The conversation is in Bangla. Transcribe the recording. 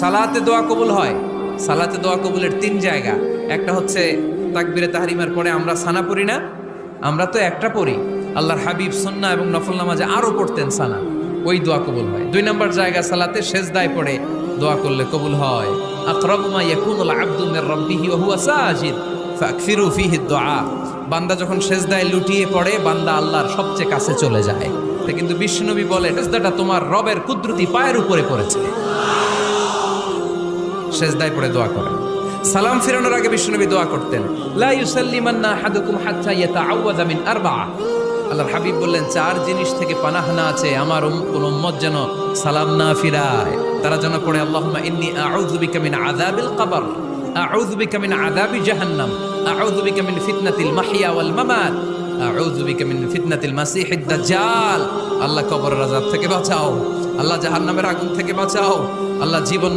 সালাতে দোয়া কবুল হয়। সালাতে দোয়া কবুলের তিন জায়গা। একটা হচ্ছে তাকবীরে তাহরিমার পরে আমরা সানা পড়ি না, আমরা তো একটা পড়ি, আল্লাহর হাবিব সুন্নাহ এবং নফল নামাজে আরো পড়তেন সানা, ওই দোয়া কবুল হয়। দুই নম্বর জায়গা সালাতে সেজদায় পড়ে দোয়া করলে কবুল হয়। আকরাবু মা ইয়াকুনুল আবদু মির রাব্বিহি ওয়া হুয়া সাজিদ ফাকসিরু ফীহি দুআ। বান্দা যখন সেজদায় লুটিয়ে পড়ে বান্দা আল্লাহর সবচেয়ে কাছে চলে যায়। তা কিন্তু বিশ্বনবী বলে সেজদাটা তোমার রবের কুদরতি পায়ের উপরে পড়েছে। সেজদায় পড়ে দোয়া করেন। সালাম ফিরানোর আগে বিশ্বনবী দোয়া করতেন, লা ইউসাল্লিমান্না আহাদুকুম হাত্তা ইয়াতাআওয়াযা মিন আরবা'a। আল্লাহর হাবিব বললেন, চার জিনিস থেকে পানাহ না আছে আমার কোন উম্মত যেন সালাম না ফিরায়। তারা যেন পড়ে আল্লাহুম্মা ইন্নী আউযু বিকা মিন আযাবিল কবর, আউযু বিকা মিন আযাবি জাহান্নাম, আউযু বিকা মিন ফিতনাতিল মাহইয়া ওয়াল মামাত, আউযু বিকা মিন ফিতনাতিল মাসিহিদ দাজ্জাল। আল্লাহ কবরের আযাব থেকে বাঁচাও, আল্লাহ জাহান্নামের আগুন থেকে বাঁচাও, আল্লাহ জীবন